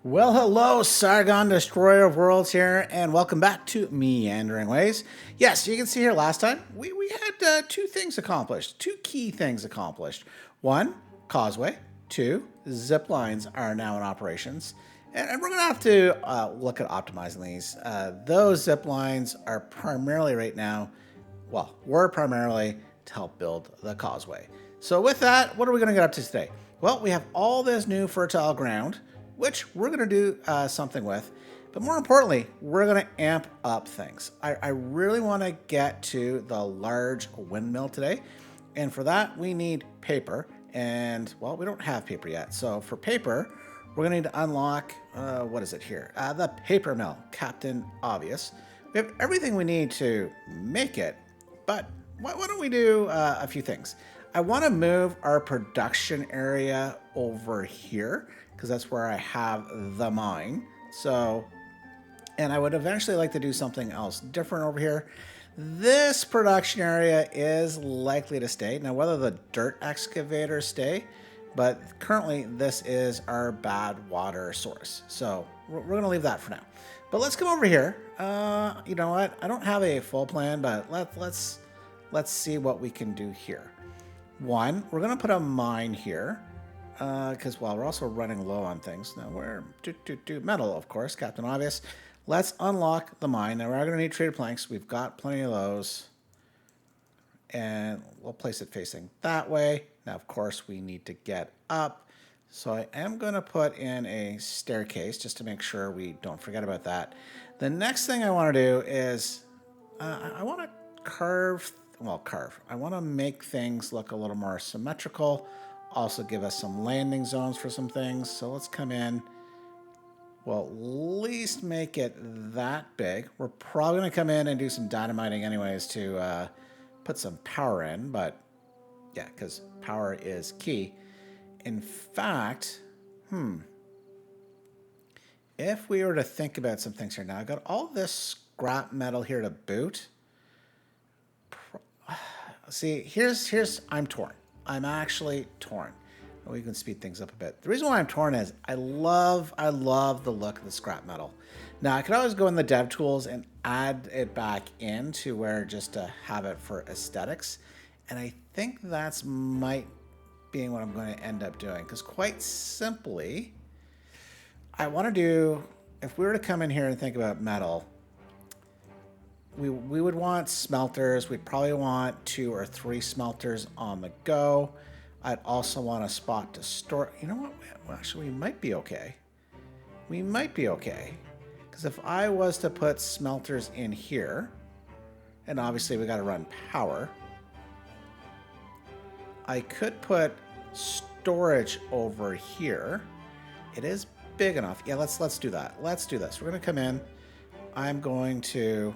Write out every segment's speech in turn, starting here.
Well, hello, Sargon, Destroyer of Worlds here, and welcome back to Meandering Ways. Yes, you can see here last time, we had two things accomplished, two key things accomplished. One, causeway. Two, zip lines are now in operations. And we're going to have to look at optimizing these. Those zip lines are primarily right now, well, were primarily to help build the causeway. So with that, what are we going to get up to today? Well, we have all this new fertile ground, which we're going to do something with. But more importantly, we're going to amp up things. I really want to get to the large windmill today. And for that, we need paper. And, well, we don't have paper yet. So for paper, we're going to need to unlock, what is it here? The paper mill, Captain Obvious. We have everything we need to make it. But why don't we do a few things? I want to move our production area over here because that's where I have the mine. So, and I would eventually like to do something else different over here. This production area is likely to stay. Now, whether the dirt excavators stay, but currently this is our bad water source. So we're going to leave that for now. But let's come over here. You know what? I don't have a full plan, but let's see what we can do here. One, we're going to put a mine here because, well, we're also running low on things. Now, we're metal, of course, Captain Obvious. Let's unlock the mine. Now, we're going to need traded planks. We've got plenty of those. And we'll place it facing that way. Now, of course, we need to get up. So I am going to put in a staircase just to make sure we don't forget about that. The next thing I want to do is I want to carve. I want to make things look a little more symmetrical. Also give us some landing zones for some things. So let's come in. Well, at least make it that big. We're probably going to come in and do some dynamiting anyways to put some power in. But yeah, because power is key. In fact, if we were to think about some things here now, I've got all this scrap metal here to boot. See, here's I'm torn. I'm actually torn. We can speed things up a bit. The reason why I'm torn is I love the look of the scrap metal. Now, I could always go in the dev tools and add it back in to where just to have it for aesthetics. And I think that's might be what I'm going to end up doing. Because quite simply, I want to do, if we were to come in here and think about metal, we would want smelters. We'd probably want 2 or 3 smelters on the go. I'd also want a spot to store. You know what? Well, actually, we might be okay. We might be okay. Because if I was to put smelters in here, and obviously we got to run power, I could put storage over here. It is big enough. Yeah, let's do that. Let's do this. We're going to come in. I'm going to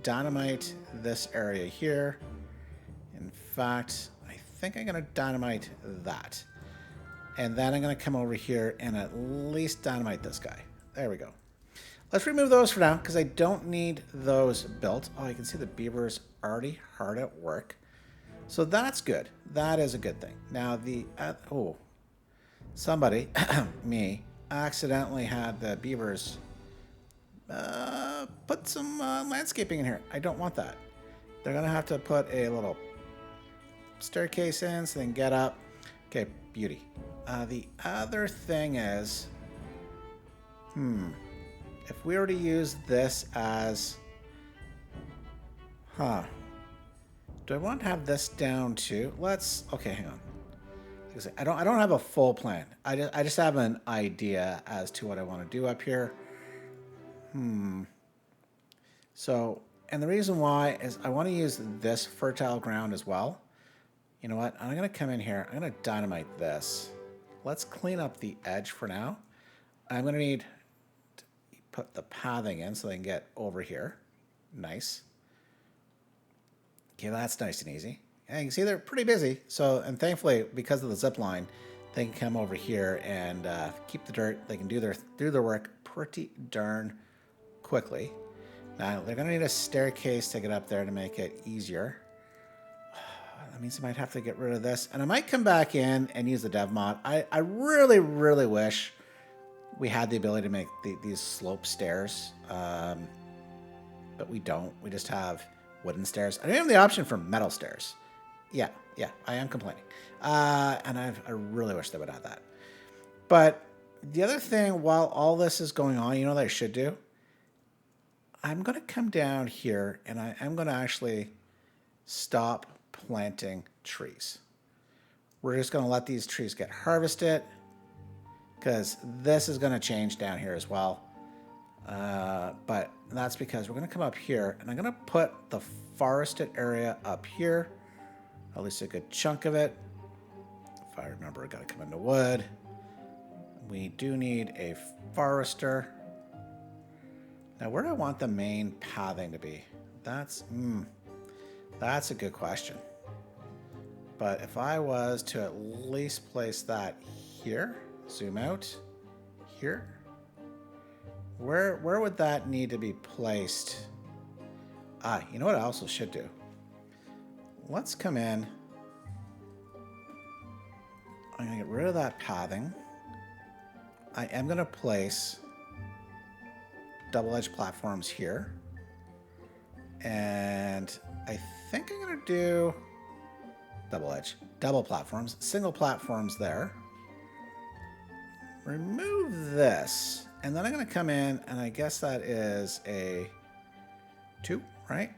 dynamite this area here. In fact, I think I'm going to dynamite that. And then I'm going to come over here and at least dynamite this guy. There we go. Let's remove those for now because I don't need those built. Oh, you can see the beavers already hard at work. So that's good. That is a good thing. Now somebody, me, accidentally had the beavers put some landscaping in here. I don't want that. They're going to have to put a little staircase in so they can get up. Okay, beauty. The other thing is, if we were to use this as, do I want to have this down too? Okay, hang on. I don't have a full plan. I just have an idea as to what I want to do up here. So, and the reason why is I want to use this fertile ground as well. You know what? I'm going to come in here. I'm going to dynamite this. Let's clean up the edge for now. I'm going to need to put the pathing in so they can get over here. Nice. Okay, that's nice and easy. And you can see they're pretty busy. So, and thankfully, because of the zip line, they can come over here and keep the dirt. They can do their work pretty darn quickly. Now, they're going to need a staircase to get up there to make it easier. That means I might have to get rid of this. And I might come back in and use the dev mod. I really, really wish We had the ability to make these slope stairs, but we don't. We just have wooden stairs. I don't have the option for metal stairs. Yeah, I am complaining. And I really wish they would add that. But the other thing, while all this is going on, you know what I should do? I'm going to come down here and I'm going to actually stop planting trees. We're just going to let these trees get harvested because this is going to change down here as well. But that's because we're going to come up here and I'm going to put the forested area up here, at least a good chunk of it. If I remember, I got to come into wood. We do need a forester. Now, where do I want the main pathing to be? That's a good question. But if I was to at least place that here, zoom out, here, where would that need to be placed? You know what I also should do? Let's come in. I'm going to get rid of that pathing. I am going to place double-edged platforms here. And I think I'm going to do double platforms, single platforms there. Remove this. And then I'm going to come in, and I guess that is a 2, right?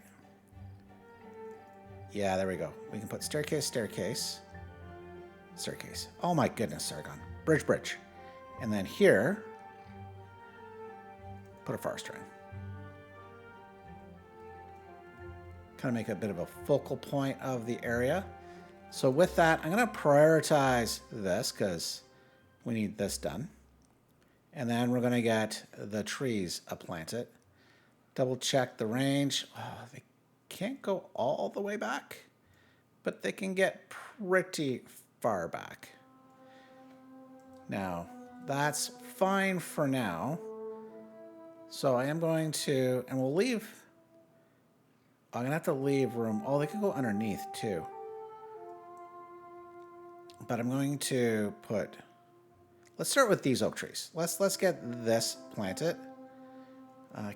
Yeah, there we go. We can put staircase, staircase, staircase. Oh my goodness, Sargon. Bridge, bridge. And then here, put a forester in. Kind of make a bit of a focal point of the area. So with that, I'm going to prioritize this because we need this done. And then we're going to get the trees planted. Double check the range. Oh, they can't go all the way back, but they can get pretty far back. Now, that's fine for now. So I am going to, and we'll leave. I'm going to have to leave room. Oh, they can go underneath too. But I'm going to put, let's start with these oak trees. Let's get this planted.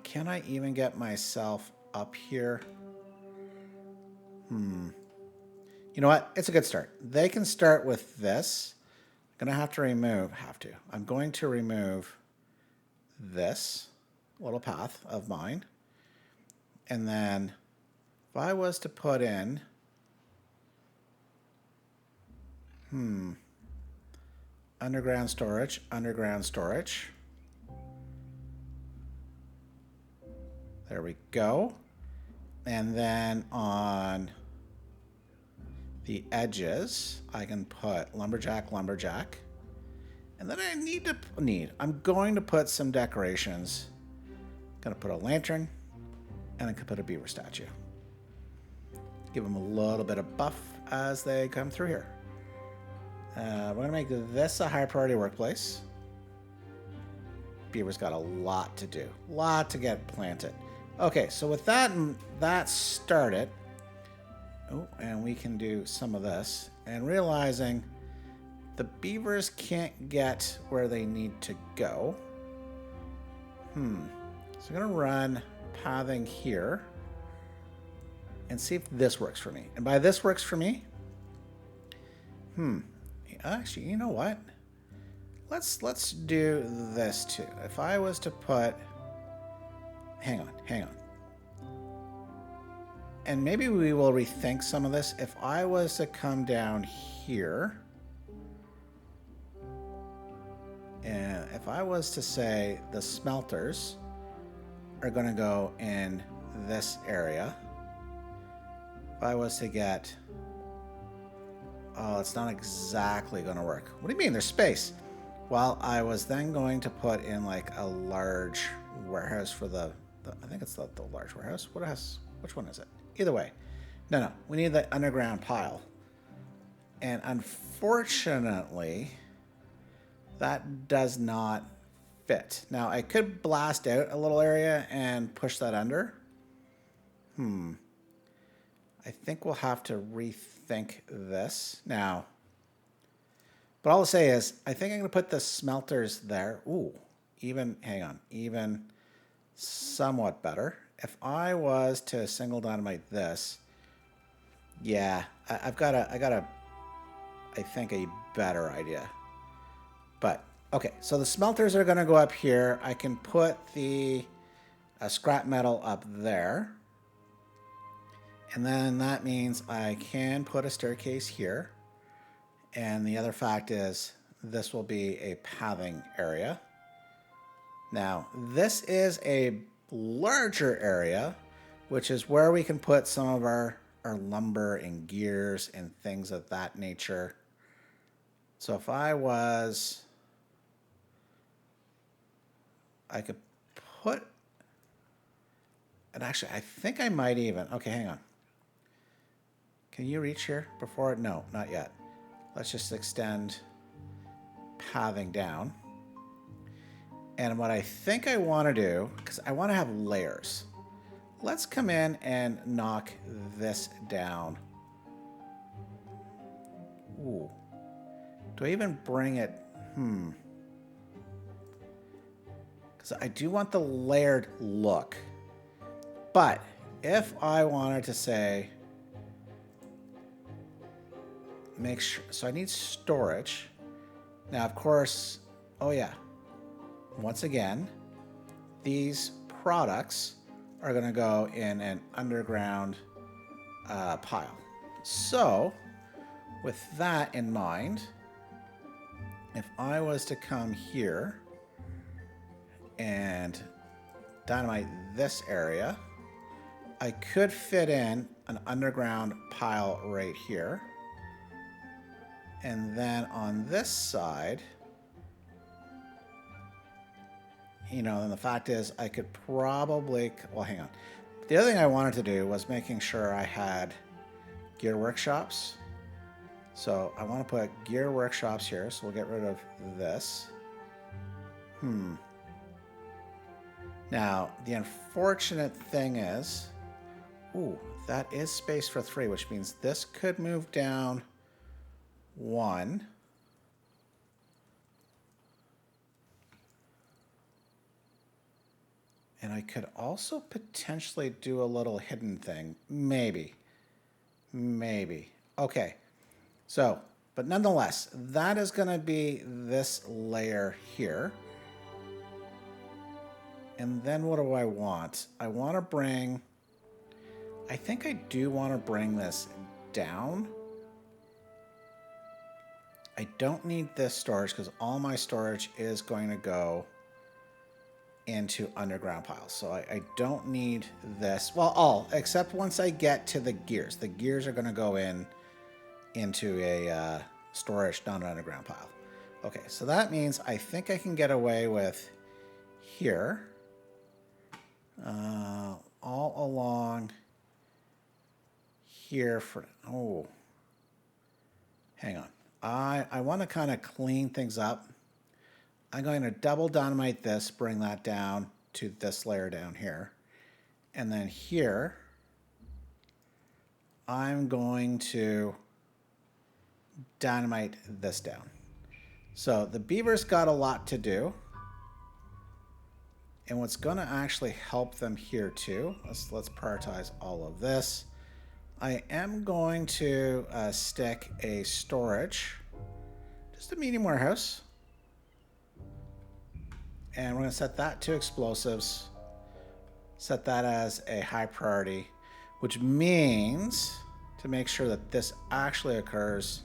Can I even get myself up here? You know what? It's a good start. They can start with this. I'm going to have to remove, I'm going to remove this little path of mine. And then if I was to put in, underground storage, underground storage. There we go. And then on the edges, I can put lumberjack, lumberjack. And then I'm going to put some decorations. I'm going to put a lantern, and I can put a beaver statue. Give them a little bit of buff as they come through here. We're going to make this a high priority workplace. Beaver's got a lot to do, a lot to get planted. Okay, so with that started, and we can do some of this, and realizing the beavers can't get where they need to go. So I'm going to run pathing here and see if this works for me. And by this works for me, actually, you know what? Let's do this too. If I was to put, hang on. And maybe we will rethink some of this. If I was to come down here, and if I was to say the smelters are going to go in this area, if I was to get, oh, it's not exactly going to work. What do you mean? There's space. Well, I was then going to put in like a large warehouse for the I think it's the large warehouse. Which one is it? Either way. No. We need the underground pile. And unfortunately, that does not fit. Now, I could blast out a little area and push that under. I think we'll have to rethink this. Now, but all I'll say is, I think I'm going to put the smelters there. Ooh, even, hang on, even somewhat better. If I was to single dynamite this, yeah, I got a, I think a better idea. But, okay, so the smelters are going to go up here. I can put the scrap metal up there. And then that means I can put a staircase here. And the other fact is this will be a pathing area. Now, this is a larger area, which is where we can put some of our lumber and gears and things of that nature. So if I was, I could put, and actually I think I might even, okay, hang on. Can you reach here before? No, not yet. Let's just extend pathing down. And what I think I want to do, because I want to have layers, let's come in and knock this down. Ooh. Do I even bring it? Because I do want the layered look. But if I wanted to say, make sure, so I need storage. Now, of course, oh yeah. Once again, these products are going to go in an underground pile. So, with that in mind, if I was to come here and dynamite this area, I could fit in an underground pile right here. And then on this side, you know, and the fact is I could probably, well, hang on. The other thing I wanted to do was making sure I had gear workshops. So I want to put gear workshops here. So we'll get rid of this. Now, the unfortunate thing is, ooh, that is space for 3, which means this could move down 1. And I could also potentially do a little hidden thing. Maybe. Okay. So, but nonetheless, that is going to be this layer here. And then what do I want? I want to bring, I think I do want to bring this down. I don't need this storage because all my storage is going to go into underground piles. So I don't need this. Well, all except once I get to the gears. The gears are going to go into a storage, not an underground pile. Okay, so that means I think I can get away with here, all along here for, oh, hang on. I want to kind of clean things up. I'm going to double dynamite this, bring that down to this layer down here. And then here, I'm going to dynamite this down. So the beavers got a lot to do. And what's going to actually help them here too, let's prioritize all of this. I am going to stick a storage, just a medium warehouse. And we're going to set that to explosives. Set that as a high priority, which means to make sure that this actually occurs,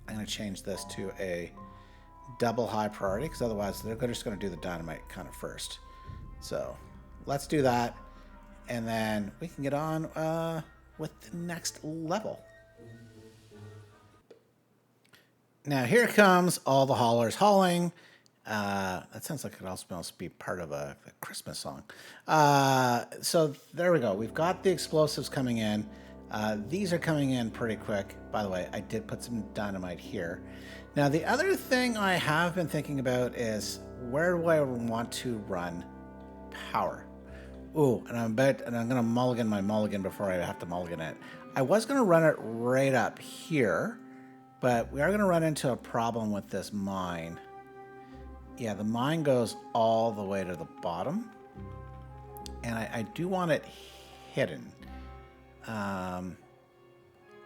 I'm going to change this to a double high priority because otherwise they're just going to do the dynamite kind of first. So let's do that. And then we can get on with the next level. Now here comes all the haulers hauling. That sounds like it also must be part of a Christmas song. So there we go. We've got the explosives coming in. These are coming in pretty quick. By the way, I did put some dynamite here. Now, the other thing I have been thinking about is where do I want to run power? Ooh, and I'm going to mulligan my mulligan before I have to mulligan it. I was going to run it right up here, but we are going to run into a problem with this mine. Yeah, the mine goes all the way to the bottom. And I do want it hidden.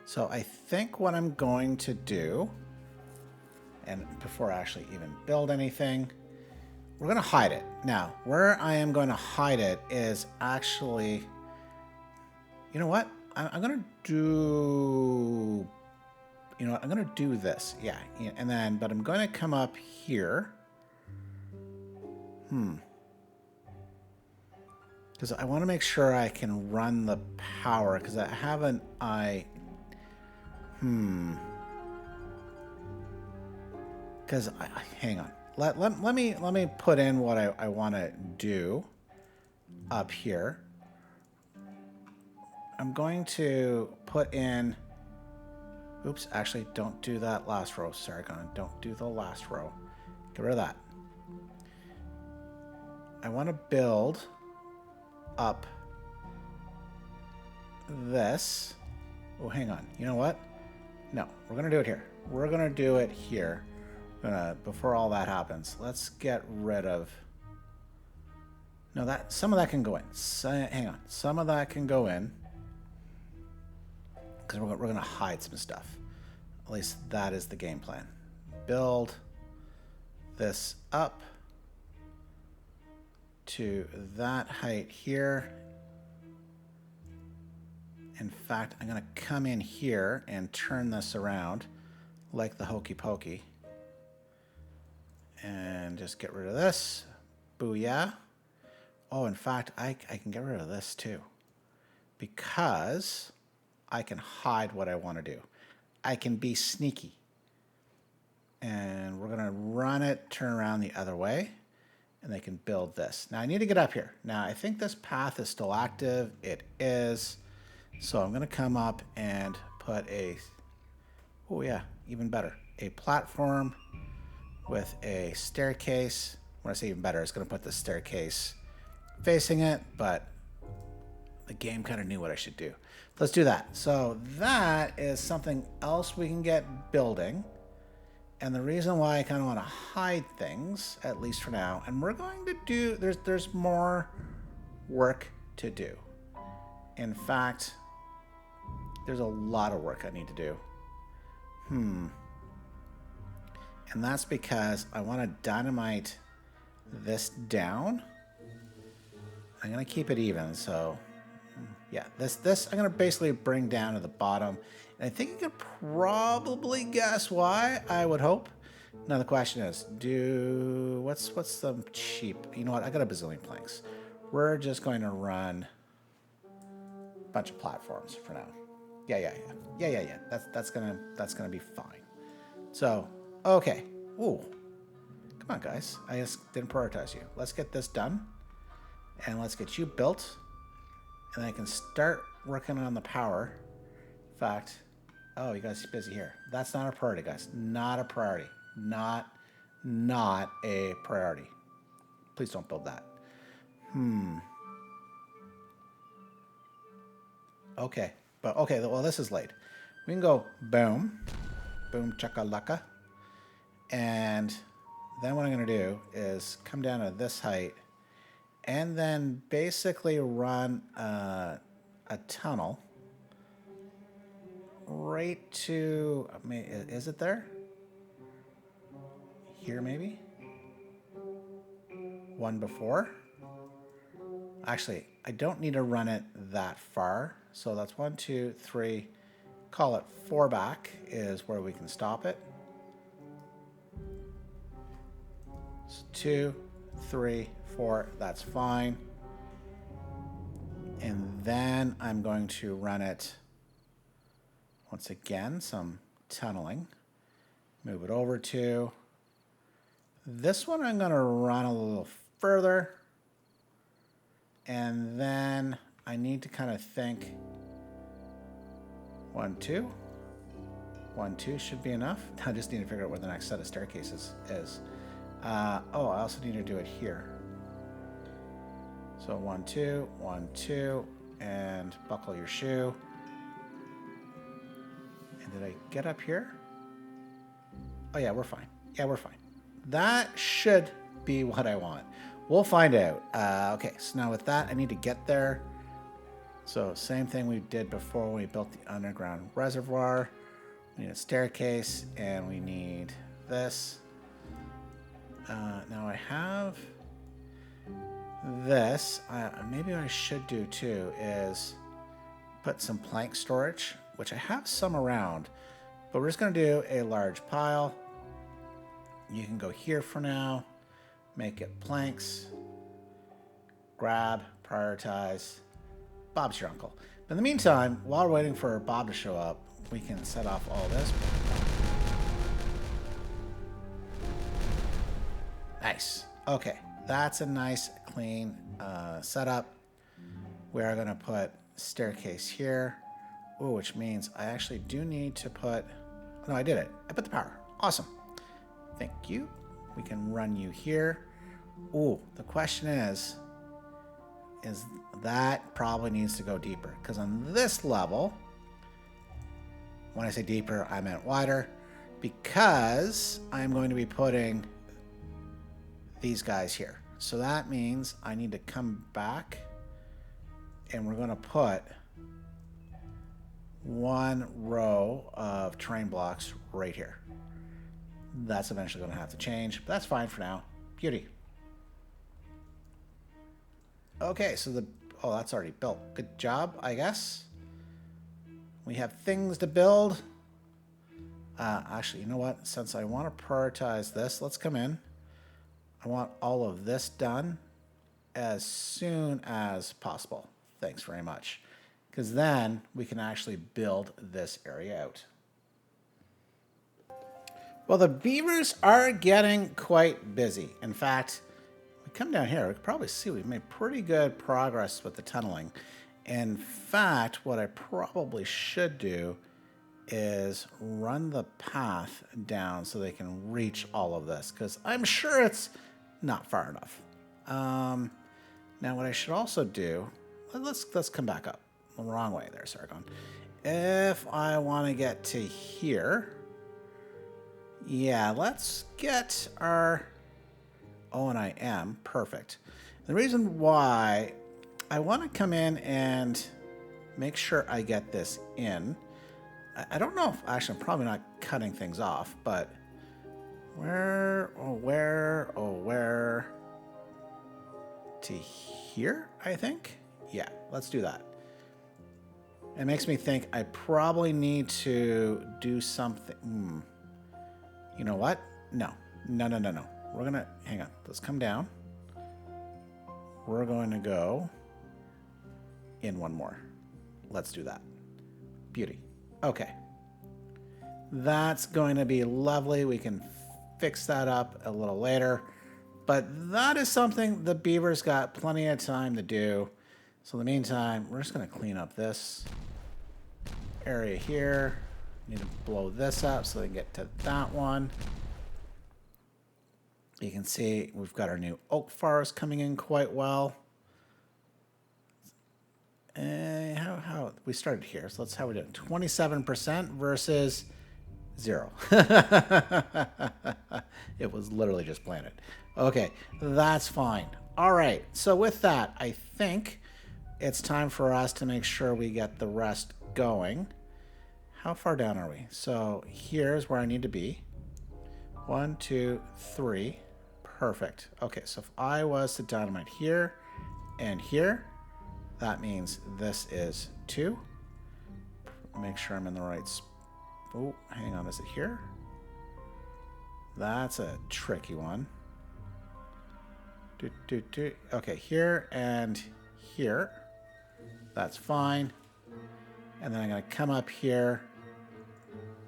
So I think what I'm going to do, and before I actually even build anything, we're going to hide it. Now, where I am going to hide it is actually, you know what? I'm going to do, you know what? I'm going to do this. Yeah. And then, but I'm going to come up here. Because I want to make sure I can run the power, because I haven't, because hang on. Let me put in what I want to do up here. I'm going to put in, oops, actually don't do that last row, Sargon. Don't do the last row. Get rid of that. I want to build up this. Oh, hang on. You know what? No, we're going to do it here. We're going to do it here. Before all that happens, let's get rid of... No, that some of that can go in. Hang on. Some of that can go in. Because we're going to hide some stuff. At least that is the game plan. Build this up to that height here. In fact, I'm going to come in here and turn this around like the hokey pokey. And just get rid of this. Booyah. Oh, in fact, I can get rid of this too. Because I can hide what I want to do. I can be sneaky. And we're going to run it, turn around the other way. And they can build this. Now I need to get up here. Now I think this path is still active. It is. So I'm going to come up and put a, oh yeah, even better, a platform with a staircase. When I say even better, it's going to put the staircase facing it, but the game kind of knew what I should do. Let's do that. So that is something else we can get building. And the reason why I kind of want to hide things, at least for now, and we're going to do, there's more work to do. In fact, there's a lot of work I need to do. And that's because I want to dynamite this down. I'm going to keep it even, so yeah, this I'm going to basically bring down to the bottom. And I think you can probably guess why, I would hope. Now the question is, what's the cheap? You know what? I got a bazillion planks. We're just going to run a bunch of platforms for now. Yeah. That's gonna be fine. So, okay. Ooh. Come on, guys. I just didn't prioritize you. Let's get this done. And let's get you built. And I can start working on the power. In fact, oh, you guys are busy here. That's not a priority, guys. Not a priority. Not a priority. Please don't build that. Okay. But okay, well, this is late. We can go boom. Boom chakalaka. And then what I'm going to do is come down to this height and then basically run a tunnel right to, I mean, is it there? Here maybe? One before? Actually, I don't need to run it that far. So that's 1, 2, 3, call it 4 back is where we can stop it. So 2, 3, 4, that's fine. And then I'm going to run it once again, some tunneling. Move it over to this one. I'm going to run a little further. And then I need to kind of think 1, 2. 1, 2 should be enough. I just need to figure out where the next set of staircases is. Oh, I also need to do it here. So 1, 2, 1, 2, and buckle your shoe. And did I get up here? Oh yeah, we're fine. Yeah, we're fine. That should be what I want. We'll find out. Okay, so now with that, I need to get there. So same thing we did before when we built the underground reservoir. We need a staircase, and we need this. Now I have this. Maybe what I should do too is put some plank storage, which I have some around, but we're just going to do a large pile. You can go here for now, make it planks, grab, prioritize. Bob's your uncle. But in the meantime, while we're waiting for Bob to show up, we can set off all this. Nice. Okay, that's a nice clean setup. We are going to put staircase here. Ooh, which means I actually do need to put... No, I did it. I put the power. Awesome. Thank you. We can run you here. Ooh, the question is that probably needs to go deeper. Because on this level, when I say deeper, I meant wider. Because I'm going to be putting these guys here. So that means I need to come back and we're going to put one row of terrain blocks right here. That's eventually going to have to change, but that's fine for now. Beauty. Okay, so oh, that's already built. Good job, I guess. We have things to build. Actually, you know what? Since I want to prioritize this, let's come in. I want all of this done as soon as possible. Thanks very much. Because then we can actually build this area out. Well, the beavers are getting quite busy. In fact, we come down here, we can probably see we've made pretty good progress with the tunneling. In fact, what I probably should do is run the path down so they can reach all of this, because I'm sure it's not far enough. Now, what I should also do, let's come back up. The wrong way there, Sargon. If I want to get to here, yeah, let's get our O and I M. Perfect. The reason why I want to come in and make sure I get this in, I don't know if, actually, I'm probably not cutting things off, but where to here, I think? Yeah, let's do that. It makes me think I probably need to do something. You know what? No. We're going to, hang on. Let's come down. We're going to go in one more. Let's do that. Beauty. Okay. That's going to be lovely. We can fix that up a little later. But that is something the beavers got plenty of time to do. So in the meantime, we're just going to clean up this area here. Need to blow this up so they can get to that one. You can see we've got our new oak forest coming in quite well. How we started here, so let's how we doing. 27% versus 0. It was literally just planted. Okay, that's fine. All right, so with that, I think it's time for us to make sure we get the rest going. How far down are we? So here's where I need to be. 1, 2, 3. Perfect. Okay, so if I was to dynamite here and here, that means this is 2. Make sure I'm in the right spot. Oh, hang on. Is it here? That's a tricky one. Okay, here and here. That's fine. And then I'm going to come up here.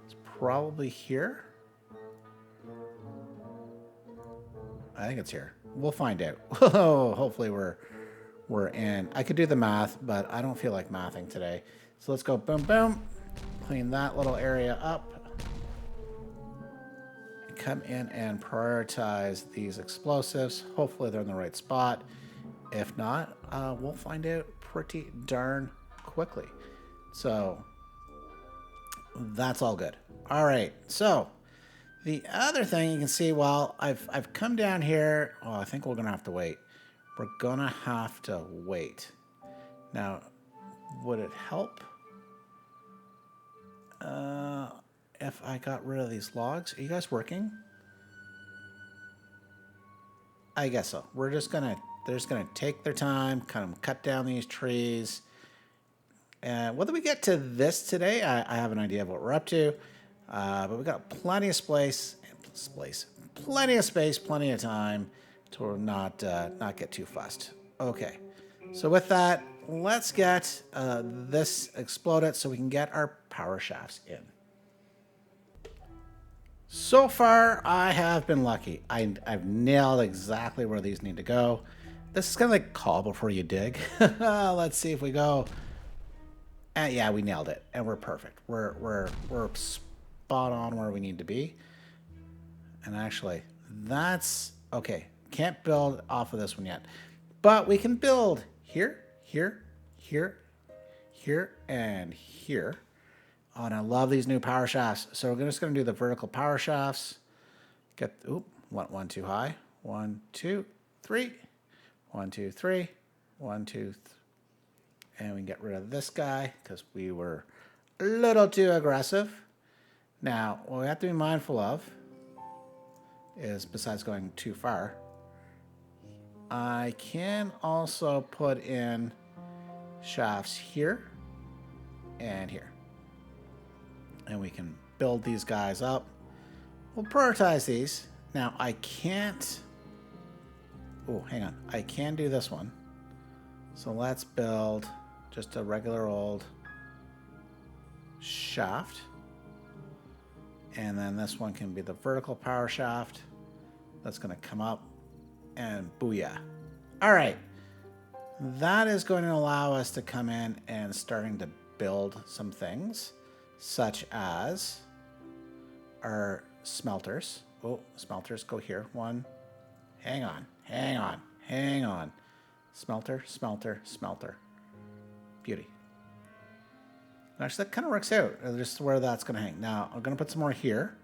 It's probably here. I think it's here. We'll find out. Hopefully we're in. I could do the math, but I don't feel like mathing today. So let's go boom, boom. Clean that little area up. Come in and prioritize these explosives. Hopefully they're in the right spot. If not, we'll find out pretty darn quickly. So that's all good. All right. So The other thing you can see, well, I've come down here. Oh, I think we're gonna have to wait. We're gonna have to wait. Now, would it help if I got rid of these logs? Are you guys working? I guess so. They're just gonna take their time, kind of cut down these trees. And whether we get to this today, I have an idea of what we're up to. But we got plenty of plenty of space, plenty of time to not get too fussed. Okay, so with that, let's get this exploded so we can get our power shafts in. So far, I have been lucky. I've nailed exactly where these need to go. This is kind of like call before you dig. Let's see if we go. Yeah, we nailed it, and we're perfect. We're spot on where we need to be. And actually, that's okay. Can't build off of this one yet, but we can build here, here, here, here, and here. Oh, and I love these new power shafts. So we're just going to do the vertical power shafts. Get, oop, one too high. 1, 2, 3. 1, 2, 3. 1, 2, and we can get rid of this guy because we were a little too aggressive. Now, what we have to be mindful of is, besides going too far, I can also put in shafts here and here. And we can build these guys up. We'll prioritize these. Now, I can't... Oh, hang on. I can do this one. So let's build just a regular old shaft. And then this one can be the vertical power shaft. That's going to come up and booyah. All right. That is going to allow us to come in and starting to build some things, such as our smelters. Oh, smelters go here. One. Hang on. Hang on. Hang on. Smelter, smelter, smelter. Beauty. Actually, that kind of works out. Just where that's going to hang. Now, I'm going to put some more here.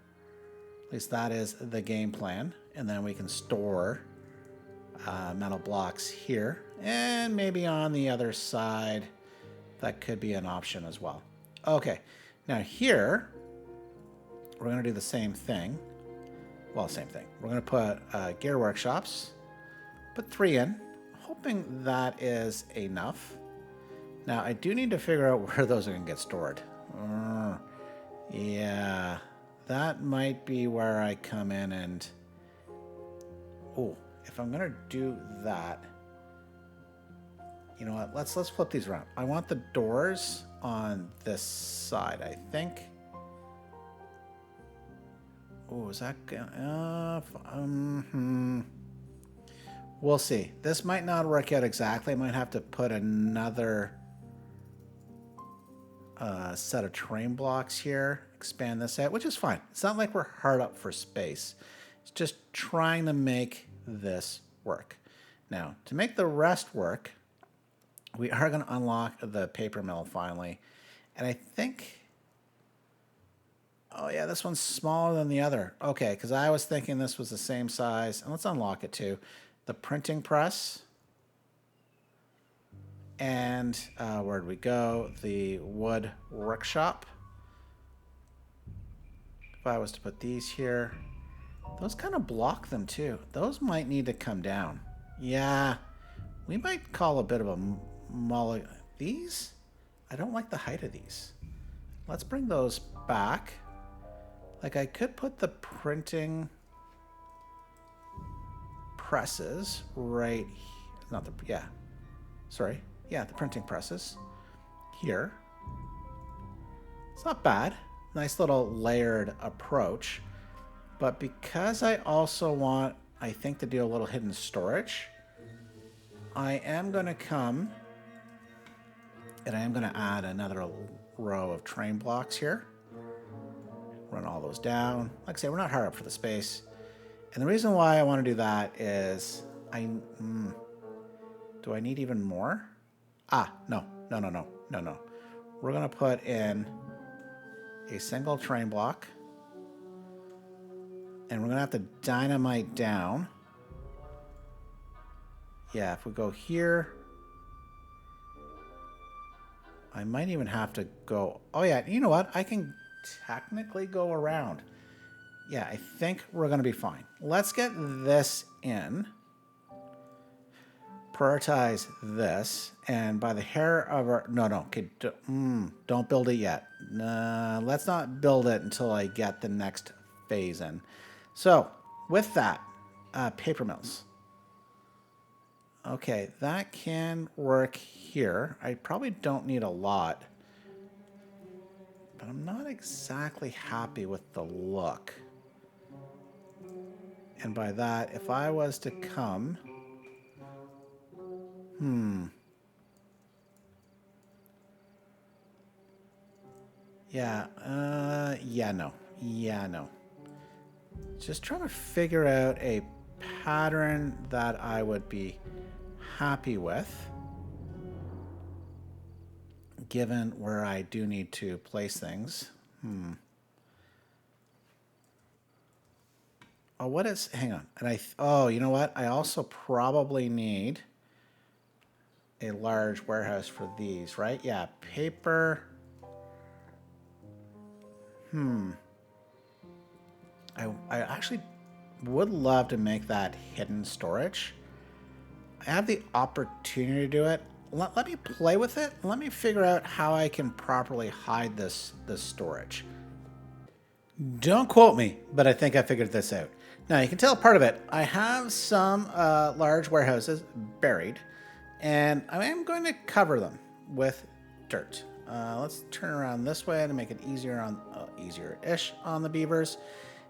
At least that is the game plan. And then we can store metal blocks here. And maybe on the other side, that could be an option as well. Okay. Now here, we're going to do the same thing. Well, same thing. We're going to put gear workshops. Put 3 in. Hoping that is enough. Now, I do need to figure out where those are going to get stored. Yeah, that might be where I come in and... Oh, if I'm going to do that... You know what? Let's flip these around. I want the doors on this side, I think. Oh, is that... We'll see. This might not work out exactly. I might have to put another set of terrain blocks here. Expand this out, which is fine. It's not like we're hard up for space. It's just trying to make this work. Now, to make the rest work, we are going to unlock the paper mill finally. And I think... Oh, yeah, this one's smaller than the other. Okay, because I was thinking this was the same size. And let's unlock it too. The printing press. And where'd we go? The wood workshop. If I was to put these here, those kind of block them too. Those might need to come down. Yeah, we might call a bit of a mulligan. These? I don't like the height of these. Let's bring those back. Like I could put the printing presses right, not the, yeah, sorry. Yeah, the printing presses here. It's not bad. Nice little layered approach. But because I also want, I think, to do a little hidden storage, I am going to come and I am going to add another row of train blocks here. Run all those down. Like I say, we're not hard up for the space. And the reason why I want to do that is do I need even more? No. We're going to put in a single train block And we're going to have to dynamite down. Yeah, if we go here, I might even have to go... Oh, yeah, you know what? I can technically go around. Yeah, I think we're going to be fine. Let's get this in. Prioritize this. And by the hair of our... No. Okay, don't build it yet. Let's not build it until I get the next phase in. So, with that, paper mills. Okay, that can work here. I probably don't need a lot. But I'm not exactly happy with the look. And by that, if I was to come... Yeah, no. Just trying to figure out a pattern that I would be happy with, given where I do need to place things. Oh, what is... Hang on. And oh, you know what? I also probably need a large warehouse for these, right? Yeah, paper... I actually would love to make that hidden storage. I have the opportunity to do it. Let me play with it. Let me figure out how I can properly hide this storage. Don't quote me, but I think I figured this out. Now, you can tell part of it. I have some large warehouses buried, and I am going to cover them with dirt. Let's turn around this way to make it easier-ish on the beavers.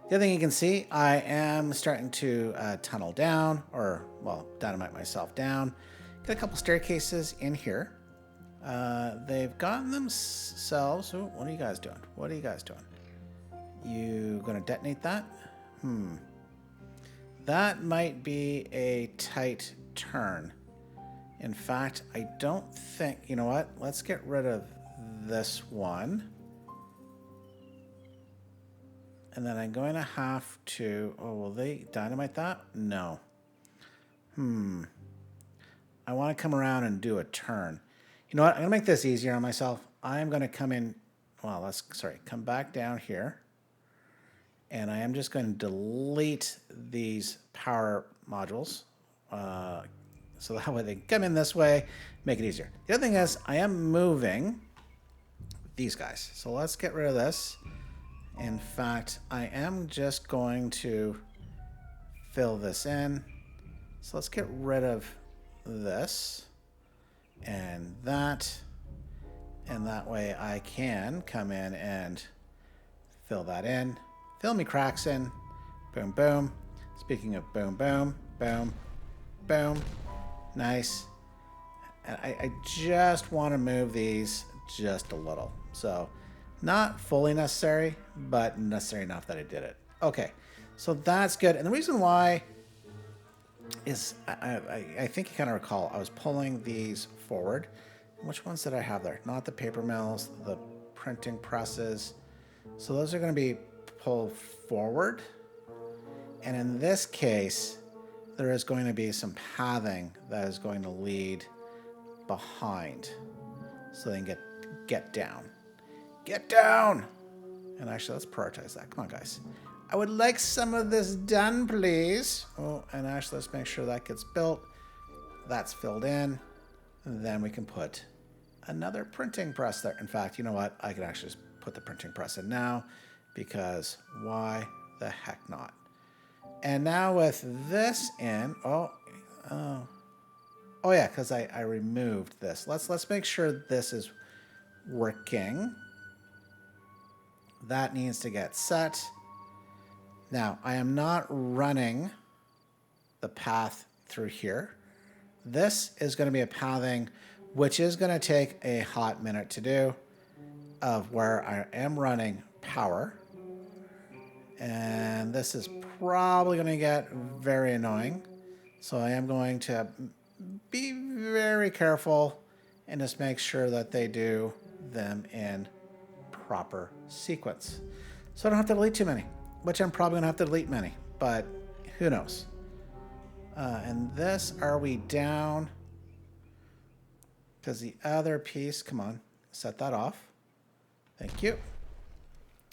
The other thing you can see, I am starting to tunnel down, or, well, dynamite myself down. Got a couple staircases in here. They've gotten themselves... Oh, what are you guys doing? What are you guys doing? You gonna detonate that? That might be a tight turn. In fact, I don't think... You know what? Let's get rid of this one. And then I'm going to have to... Oh, will they dynamite that? No. I want to come around and do a turn. You know what? I'm going to make this easier on myself. I'm going to come in... Well, come back down here. And I am just going to delete these power modules. So that way they come in this way, make it easier. The other thing is, I am moving these guys. So let's get rid of this. In fact, I am just going to fill this in. So let's get rid of this and that. And that way I can come in and fill that in. Fill me cracks in. Boom, boom. Speaking of boom, boom, boom, boom. Nice. And I just want to move these just a little. So not fully necessary, but necessary enough that I did it. Okay, so that's good. And the reason why is I think you kind of recall I was pulling these forward. Which ones did I have there? Not the paper mills, the printing presses. So those are going to be pulled forward. And in this case, there is going to be some pathing that is going to lead behind. So they can get down. Get down! And actually, let's prioritize that. Come on, guys. I would like some of this done, please. Oh, and actually, let's make sure that gets built. That's filled in. And then we can put another printing press there. In fact, you know what? I can actually just put the printing press in now because why the heck not? And now with this in, oh yeah, because I removed this. Let's make sure this is working. That needs to get set. Now, I am not running the path through here. This is going to be a pathing, which is going to take a hot minute to do, of where I am running power. And this is probably going to get very annoying. So I am going to be very careful and just make sure that they do them in proper sequence. So I don't have to delete too many. which I'm probably going to have to delete many, but who knows. And this, are we down? Because the other piece, come on, set that off. Thank you.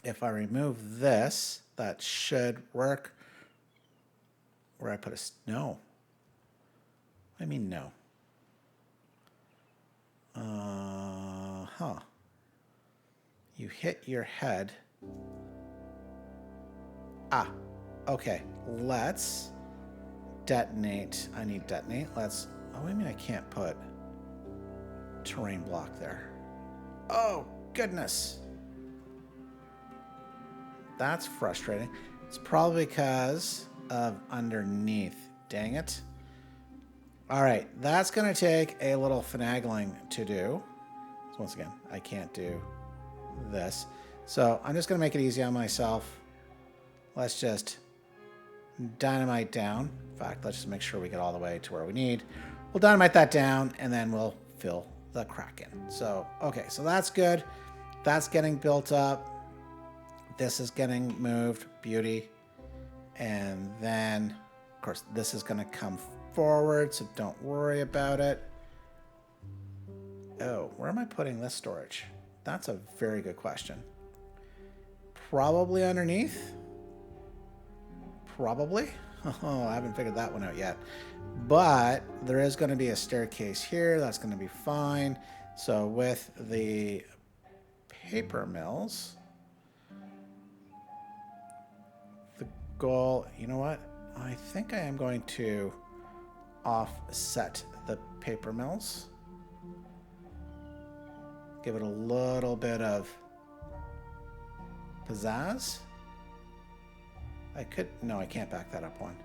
If I remove this, that should work. Where I put a, no. I mean, no. You hit your head. Ah, okay. Let's detonate. I need detonate. Let's, oh, I mean, I can't put terrain block there. Oh, goodness. That's frustrating. It's probably because of underneath. Dang it. All right, that's going to take a little finagling to do. So once again, I can't do this. So I'm just going to make it easy on myself. Let's just dynamite down. In fact, let's just make sure we get all the way to where we need. We'll dynamite that down, and then we'll fill the crack in. So, okay, so that's good. That's getting built up. This is getting moved. Beauty. And then, of course, this is going to come forward, so don't worry about it. Oh, where am I putting this storage? That's a very good question. Probably underneath. Probably. Oh, I haven't figured that one out yet. But there is going to be a staircase here. That's going to be fine. So with the paper mills, the goal, you know what? I think I am going to offset the paper mills. Give it a little bit of pizzazz. I could, no, I can't back that up one.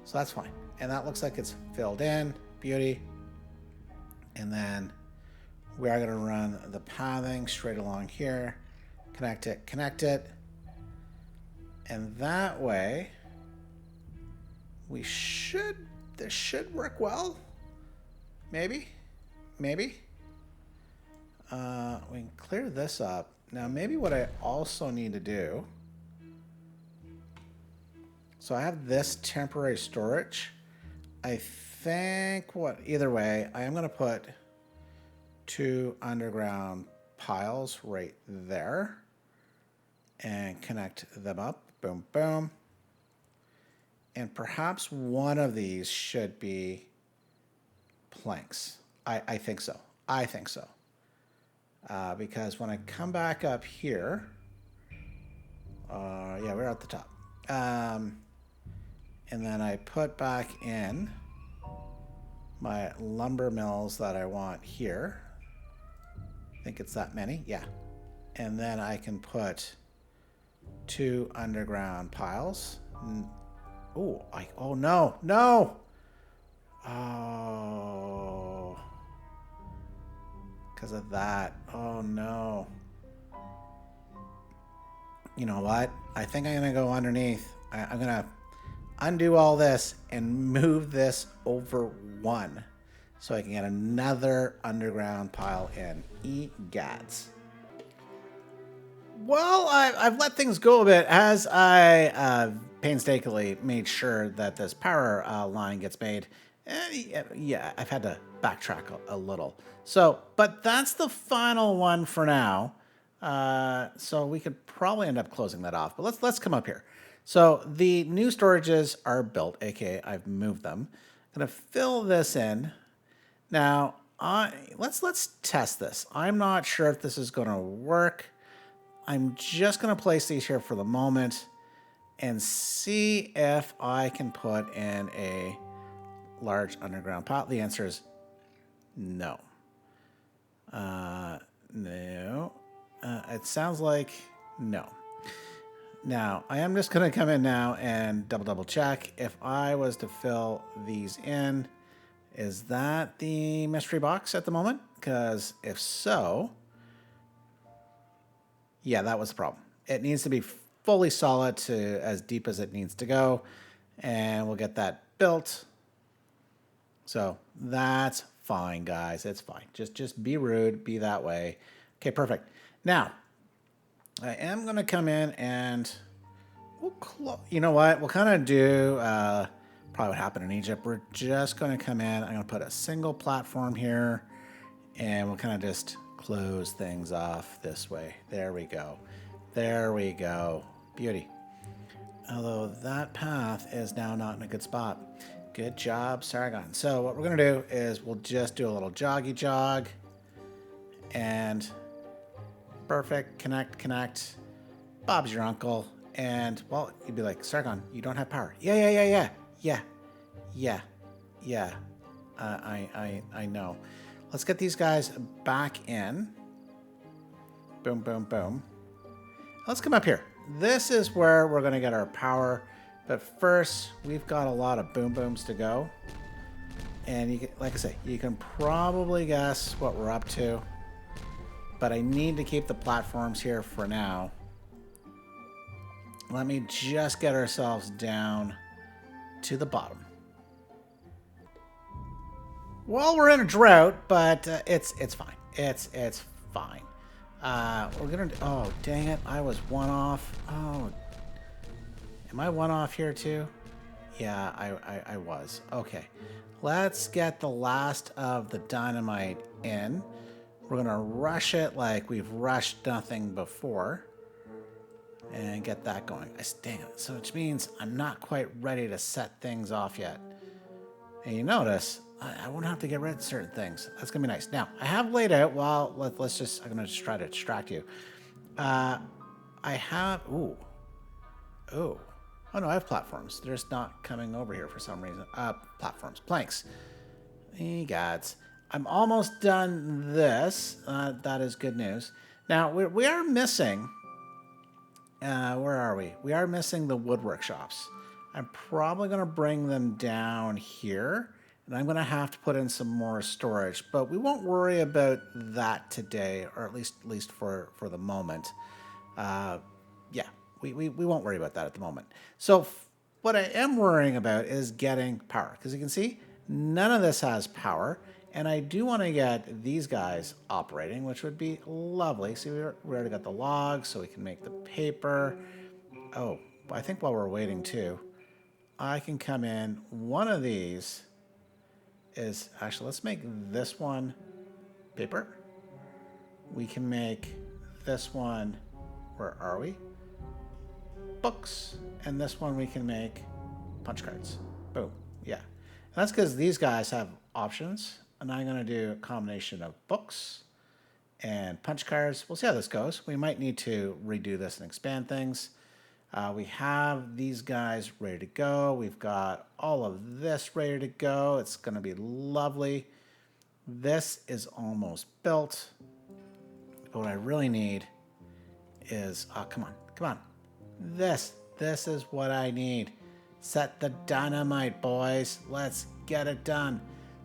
So that's fine. And that looks like it's filled in. Beauty. And then we are going to run the pathing straight along here. Connect it, connect it. And that way, we should, this should work well. Maybe. Maybe. We can clear this up. Now, maybe what I also need to do, so I have this temporary storage. I think either way, I am going to put 2 underground piles right there and connect them up. Boom, boom. And perhaps one of these should be planks. I think so. I think so. Because when I come back up here, yeah, we're at the top. And then I put back in my lumber mills that I want here. I think it's that many, yeah. And then I can put 2 underground piles. Oh, oh no, no! Oh. Because of that. Oh no. You know what? I think I'm going to go underneath. I'm going to undo all this and move this over 1 so I can get another underground pile in. Egads. Well, I've let things go a bit as I painstakingly made sure that this power line gets made. Yeah, I've had to backtrack a little. So, but that's the final one for now. So we could probably end up closing that off. But let's come up here. So the new storages are built, aka I've moved them. I'm gonna fill this in. Now, let's test this. I'm not sure if this is gonna work. I'm just gonna place these here for the moment and see if I can put in a large underground pot. The answer is no. No. It sounds like no. Now, I am just going to come in now and double check. If I was to fill these in, is that the mystery box at the moment? Because if so, yeah, that was the problem. It needs to be fully solid to as deep as it needs to go, and we'll get that built. So that's fine, guys. It's fine. Just be rude, be that way. Okay, perfect. Now, I am going to come in and You know what? We'll kind of do probably what happened in Egypt. We're just going to come in. I'm going to put a single platform here, and we'll kind of just close things off this way. There we go. There we go. Beauty. Although that path is now not in a good spot. Good job, Sargon. So what we're going to do is we'll just do a little joggy jog. And perfect. Connect, connect. Bob's your uncle. And, well, you'd be like, Sargon, you don't have power. Yeah. I know. Let's get these guys back in. Boom, boom, boom. Let's come up here. This is where we're going to get our power. But first, we've got a lot of boom booms to go. And you can, like I say, you can probably guess what we're up to. But I need to keep the platforms here for now. Let me just get ourselves down to the bottom. Well, we're in a drought, but it's fine. It's fine. We're gonna. Oh, dang it! I was one off. Oh, am I one off here too? Yeah, I was. Okay, let's get the last of the dynamite in. We're gonna rush it like we've rushed nothing before, and get that going. Dang it! So which means I'm not quite ready to set things off yet. And you notice I won't have to get rid of certain things. That's gonna be nice. Now I have laid out. Well, let's just. I'm gonna just try to distract you. I have. Ooh. Oh no, I have platforms. They're just not coming over here for some reason. Platforms, planks. Egods. I'm almost done this. That is good news. Now we are missing. Where are we? We are missing the wood workshops. I'm probably going to bring them down here, and I'm going to have to put in some more storage, but we won't worry about that today, or at least for the moment. Yeah, we won't worry about that at the moment. So what I am worrying about is getting power, because you can see none of this has power, and I do want to get these guys operating, which would be lovely. See, we already got the logs, so we can make the paper. Oh, I think while we're waiting too, I can come in. One of these is actually, let's make this one paper. We can make this one, where are we? Books. And this one we can make punch cards. Boom. Yeah. And that's because these guys have options. And I'm going to do a combination of books and punch cards. We'll see how this goes. We might need to redo this and expand things. We have these guys ready to go. We've got all of this ready to go. It's going to be lovely. This is almost built. But what I really need is, come on. This is what I need. Set the dynamite, boys. Let's get it done.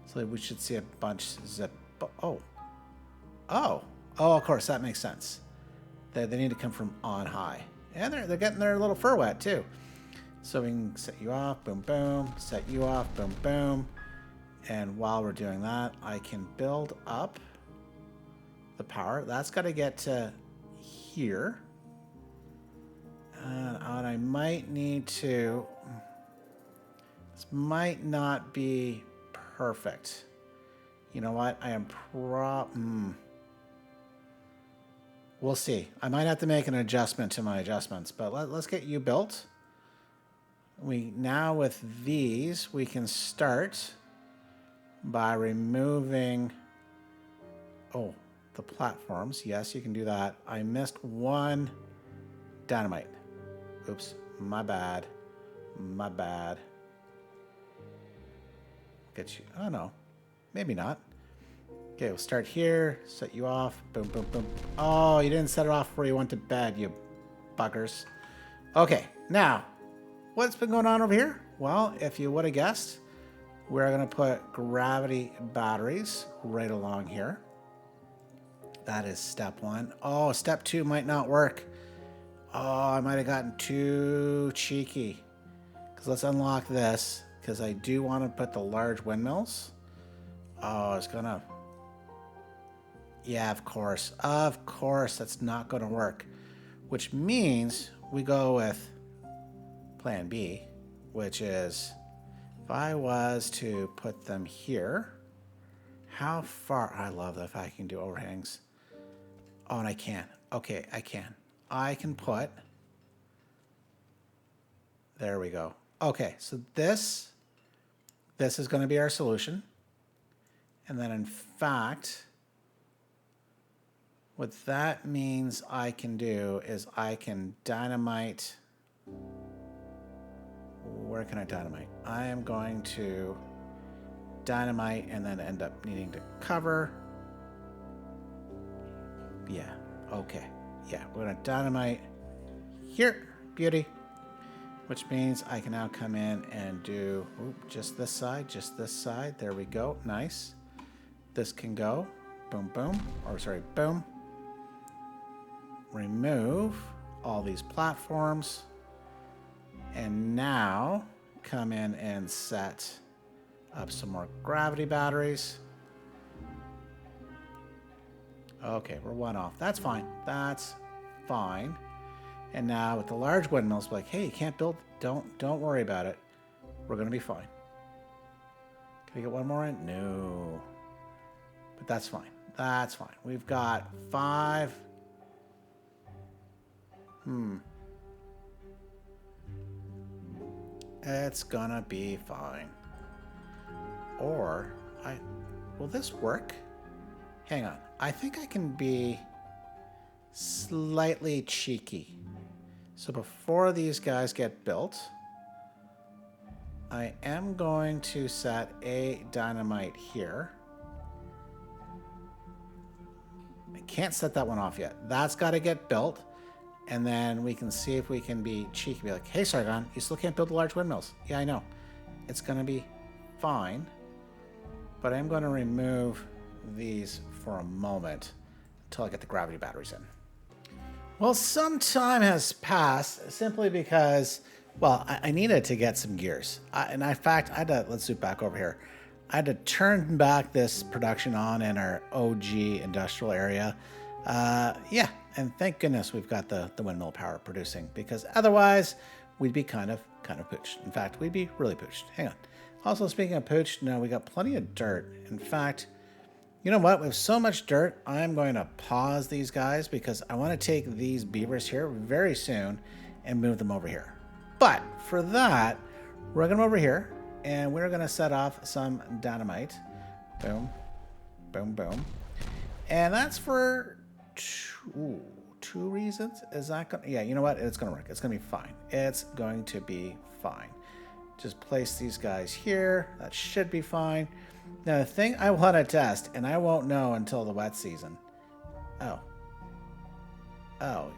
So we should see a bunch zip. Oh, of course, that makes sense. They need to come from on high. And they're getting their little fur wet, too. So we can set you off, boom, boom. Set you off, boom, boom. And while we're doing that, I can build up the power. That's got to get to here. And I might need to... This might not be perfect. You know what? I am We'll see. I might have to make an adjustment to my adjustments, but let's get you built. Now with these, we can start by removing, the platforms. Yes, you can do that. I missed one dynamite. Oops, my bad. Get you, oh no, maybe not. Okay, we'll start here, set you off, boom, boom, boom. Oh, you didn't set it off where you went to bed, you buggers. Okay, now, what's been going on over here? Well, if you would have guessed, we're gonna put gravity batteries right along here. That is step one. Oh, step two might not work. Oh, I might have gotten too cheeky. Because let's unlock this, because I do want to put the large windmills. Oh, it's gonna... Yeah, of course, that's not going to work. Which means we go with plan B, which is if I was to put them here, how far? I love that if I can do overhangs. Oh, and I can. Okay, I can. I can put. There we go. Okay, so this is going to be our solution. And then in fact, what that means I can do is I can dynamite. Where can I dynamite? I am going to dynamite and then end up needing to cover. Yeah, okay. Yeah, we're going to dynamite here. Beauty. Which means I can now come in and do just this side. There we go. Nice. This can go. Boom, boom. Or sorry, boom. Remove all these platforms. And now come in and set up some more gravity batteries. Okay, we're one off. That's fine. That's fine. And now with the large windmills, like, hey, you can't build. Don't worry about it. We're gonna be fine. Can we get one more in? No. But that's fine. That's fine. We've got 5. It's gonna be fine. Or will this work? Hang on. I think I can be slightly cheeky. So before these guys get built, I am going to set a dynamite here. I can't set that one off yet. That's got to get built. And then we can see if we can be cheeky. Be like, hey, Sargon, you still can't build the large windmills. Yeah, I know. It's going to be fine. But I'm going to remove these for a moment until I get the gravity batteries in. Well, some time has passed simply because, well, I needed to get some gears. And in fact, I had to, let's zoom back over here. I had to turn back this production on in our OG industrial area. Yeah, and thank goodness we've got the windmill power producing, because otherwise we'd be kind of pooched. In fact, we'd be really pooched. Hang on. Also, speaking of pooched, no, we got plenty of dirt. In fact, you know what? We have so much dirt, I'm going to pause these guys because I want to take these beavers here very soon and move them over here. But for that, we're going to over here and we're going to set off some dynamite. Boom, boom, boom. And that's for two reasons. Is that going to... Yeah, you know what? It's going to work. It's going to be fine. It's going to be fine. Just place these guys here. That should be fine. Now, the thing I want to test, and I won't know until the wet season. Oh,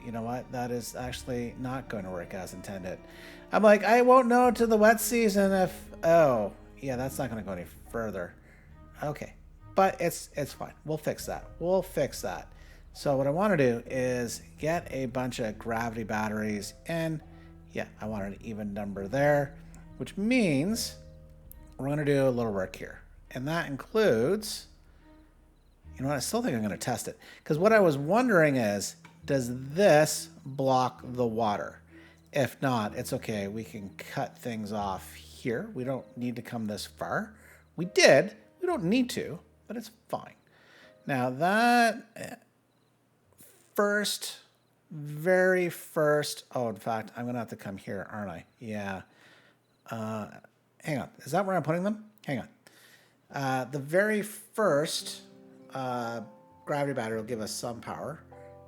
you know what? That is actually not going to work as intended. I'm like, I won't know until the wet season if... Oh, yeah, that's not going to go any further. Okay, but it's fine. We'll fix that. We'll fix that. So what I want to do is get a bunch of gravity batteries, and yeah, I want an even number there, which means we're going to do a little work here. And that includes, you know what, I still think I'm going to test it. Because what I was wondering is, does this block the water? If not, it's okay. We can cut things off here. We don't need to come this far. We did. We don't need to, but it's fine. Now that very first, oh, in fact, I'm going to have to come here, aren't I? Yeah. Hang on. Is that where I'm putting them? Hang on. The very first gravity battery will give us some power.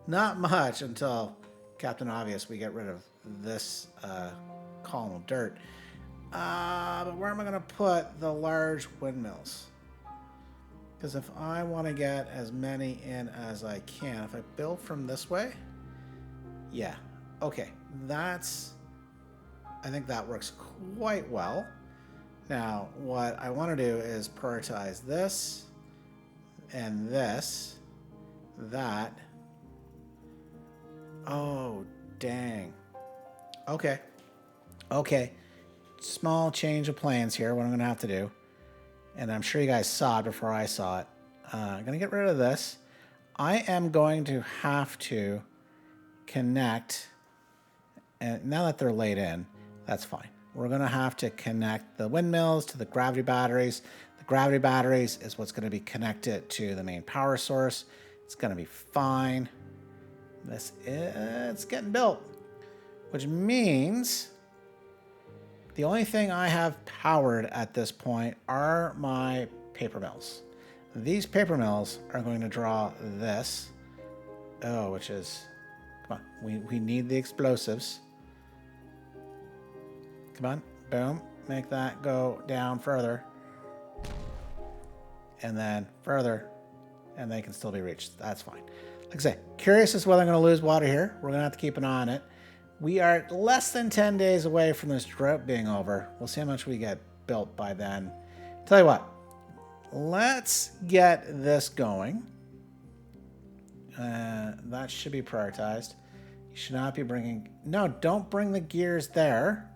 Not much until Captain Obvious we get rid of this column of dirt. But where am I going to put the large windmills? Because if I want to get as many in as I can, if I build from this way, yeah, okay, I think that works quite well. Now, what I want to do is prioritize this and this, that. Oh, dang. Okay. Small change of plans here, what I'm going to have to do. And I'm sure you guys saw it before I saw it. I'm going to get rid of this. I am going to have to connect, and now that they're laid in, That's fine. We're going to have to connect the windmills to the gravity batteries. The gravity batteries is what's going to be connected to the main power source. It's going to be fine. It's getting built, which means the only thing I have powered at this point are my paper mills. These paper mills are going to draw this. Oh, which is, come on, we need the explosives. Come on, boom, make that go down further. And then further, and they can still be reached. That's fine. Like I say, curious as to whether I'm going to lose water here. We're going to have to keep an eye on it. We are less than 10 days away from this drought being over. We'll see how much we get built by then. Tell you what, let's get this going. That should be prioritized. You should not be bringing... No, don't bring the gears there.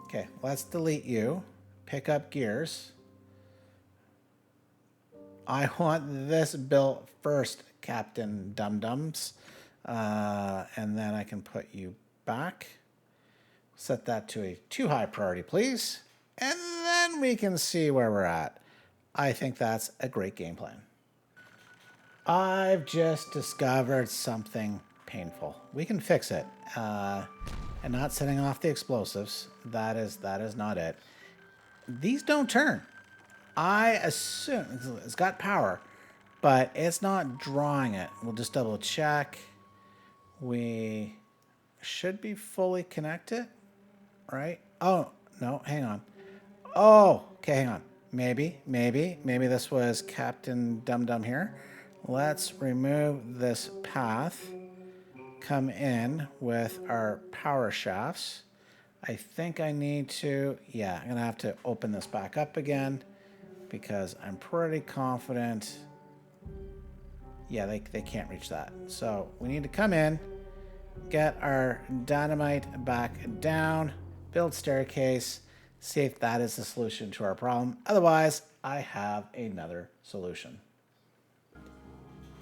Okay, let's delete you. Pick up gears. I want this built first, Captain Dum-Dums. And then I can put you back. Set that to a too high priority, please. And then we can see where we're at. I think that's a great game plan. I've just discovered something painful. We can fix it. And not setting off the explosives. That is not it. These don't turn. I assume it's got power, but it's not drawing it. We'll just double check. We should be fully connected, right? Oh, no, hang on. Oh, okay, hang on. Maybe this was Captain Dum-Dum here. Let's remove this path. Come in with our power shafts. I think I need to, yeah, I'm gonna have to open this back up again because I'm pretty confident, yeah, they can't reach that. So we need to come in, get our dynamite back down, build staircase, see if that is the solution to our problem. Otherwise, I have another solution.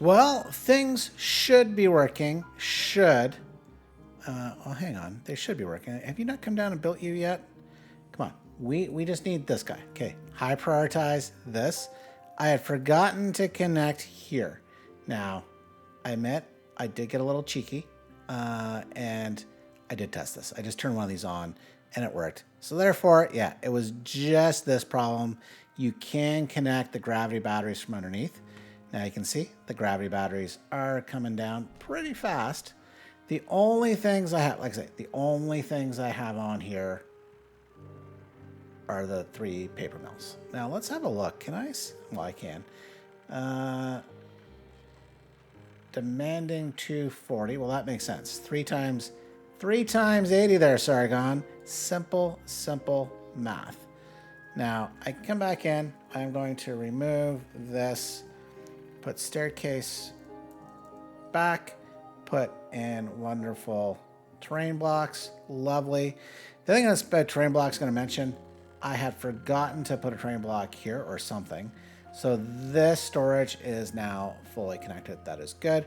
Well, things should be working. Should. Oh, hang on. They should be working. Have you not come down and built you yet? Come on. We just need this guy. Okay. High prioritize this. I had forgotten to connect here. Now, I admit I did get a little cheeky. And I did test this. I just turned one of these on and it worked. So therefore, yeah, it was just this problem. You can connect the gravity batteries from underneath. Now you can see the gravity batteries are coming down pretty fast. The only things I have, like I say, the only things I have on here are the 3 paper mills. Now let's have a look. Can I? Well, I can. Demanding 240. Well, that makes sense. 3 times 80 there, Sargon. Simple math. Now I can come back in. I'm going to remove this. Put staircase back, put in wonderful terrain blocks. Lovely. The thing that's about terrain blocks going to mention, I had forgotten to put a terrain block here or something. So this storage is now fully connected. That is good.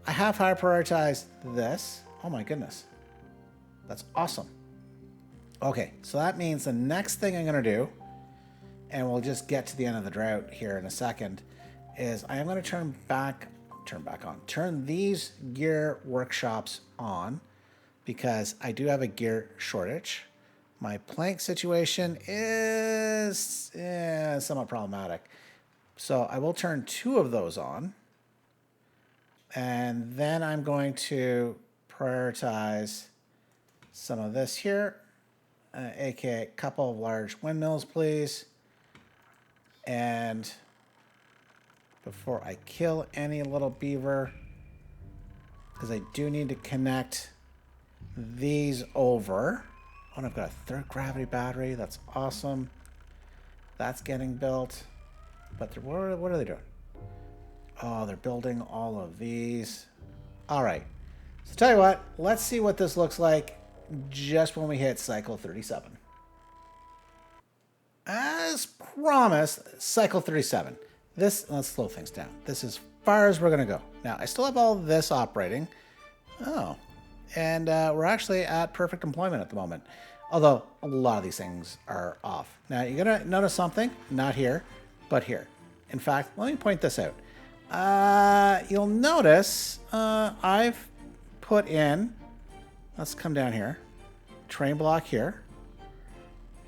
I have high prioritized this. Oh my goodness. That's awesome. Okay, so that means the next thing I'm going to do, and we'll just get to the end of the drought here in a second, is I am going to turn these gear workshops on because I do have a gear shortage. My plank situation is somewhat problematic. So I will turn 2 of those on. And then I'm going to prioritize some of this here, aka a couple of large windmills, please. And before I kill any little beaver, because I do need to connect these over. Oh, and I've got a 3rd gravity battery. That's awesome. That's getting built. But what are they doing? Oh, they're building all of these. All right. So tell you what, let's see what this looks like just when we hit cycle 37. As promised, cycle 37. Let's slow things down. This is as far as we're going to go. Now, I still have all this operating. Oh, And we're actually at perfect employment at the moment. Although a lot of these things are off. Now you're going to notice something, not here, but here. In fact, let me point this out. You'll notice I've put in, let's come down here, train block here.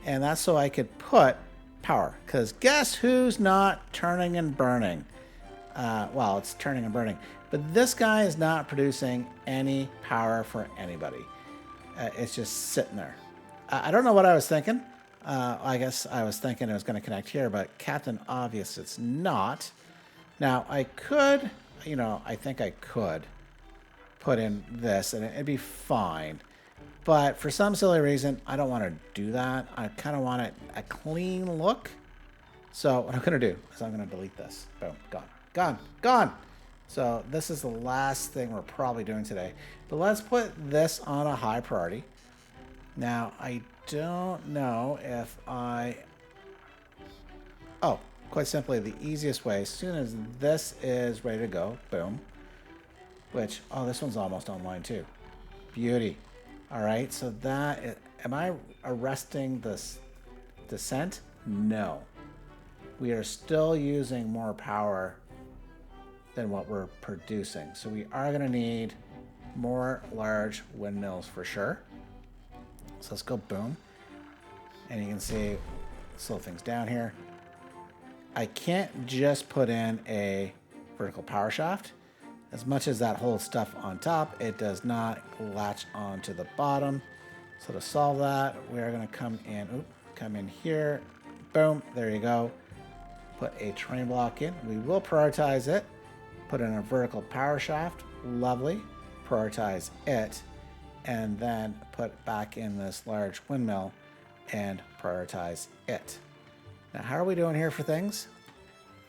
And that's so I could put power. Because guess who's not turning and burning? Well, it's turning and burning. But this guy is not producing any power for anybody. It's just sitting there. I don't know what I was thinking. I guess I was thinking it was going to connect here, but Captain Obvious, it's not. Now, I could, I think I could put in this, and it'd be fine. But for some silly reason, I don't want to do that. I kind of want it a clean look. So what I'm going to do is I'm going to delete this. Boom, gone, gone, gone. So this is the last thing we're probably doing today. But let's put this on a high priority. Now, I don't know if oh, quite simply, the easiest way, as soon as this is ready to go, boom, which, oh, this one's almost online too. Beauty. All right, so that, am I arresting this descent? No. We are still using more power than what we're producing. So we are going to need more large windmills for sure. So let's go boom. And you can see, slow things down here. I can't just put in a vertical power shaft. As much as that holds stuff on top, it does not latch onto the bottom. So to solve that, we are going to come in here. Boom, there you go. Put a train block in. We will prioritize it. Put in a vertical power shaft. Lovely. Prioritize it. And then put back in this large windmill and prioritize it. Now, how are we doing here for things?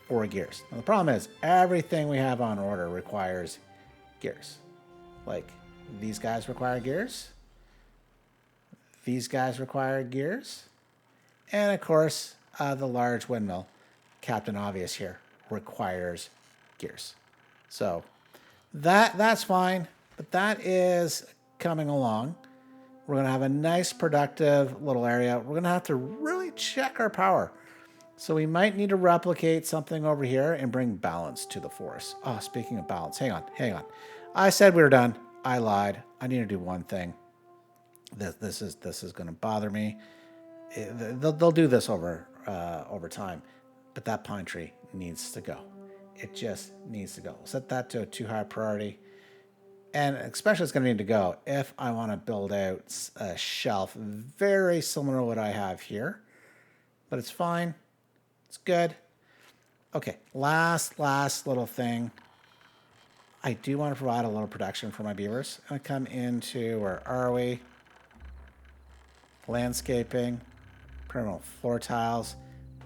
4 gears. Now, the problem is everything we have on order requires gears. Like these guys require gears. These guys require gears. And of course, the large windmill, Captain Obvious here, requires gears. So that's fine, but that is coming along. We're going to have a nice productive little area. We're going to have to really check our power. So we might need to replicate something over here and bring balance to the forest. Oh, speaking of balance, hang on. I said we were done. I lied. I need to do one thing. This is going to bother me. They'll do this over time, but that pine tree needs to go. It just needs to go. Set that to a too high priority. And especially it's going to need to go if I want to build out a shelf very similar to what I have here. But it's fine. It's good. Okay, last little thing. I do want to provide a little protection for my beavers. I'm going to come into, where are we? Landscaping, permanent floor tiles.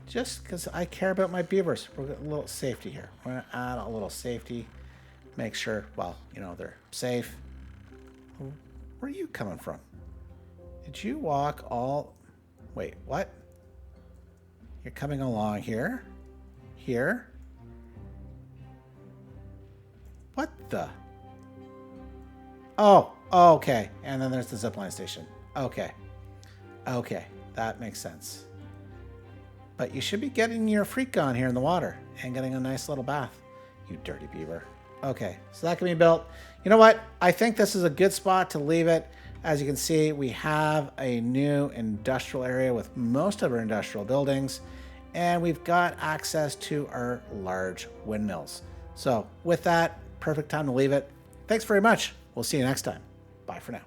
Just because I care about my beavers. We're getting a little safety here. We're going to add a little safety. Make sure, well, they're safe. Where are you coming from? Did you walk all... Wait, what? You're coming along here? Here? What the? Oh, okay. And then there's the zipline station. Okay. Okay, that makes sense. But you should be getting your freak on here in the water and getting a nice little bath, you dirty beaver. Okay, so that can be built. You know what? I think this is a good spot to leave it. As you can see, we have a new industrial area with most of our industrial buildings, and we've got access to our large windmills. So with that, perfect time to leave it. Thanks very much. We'll see you next time. Bye for now.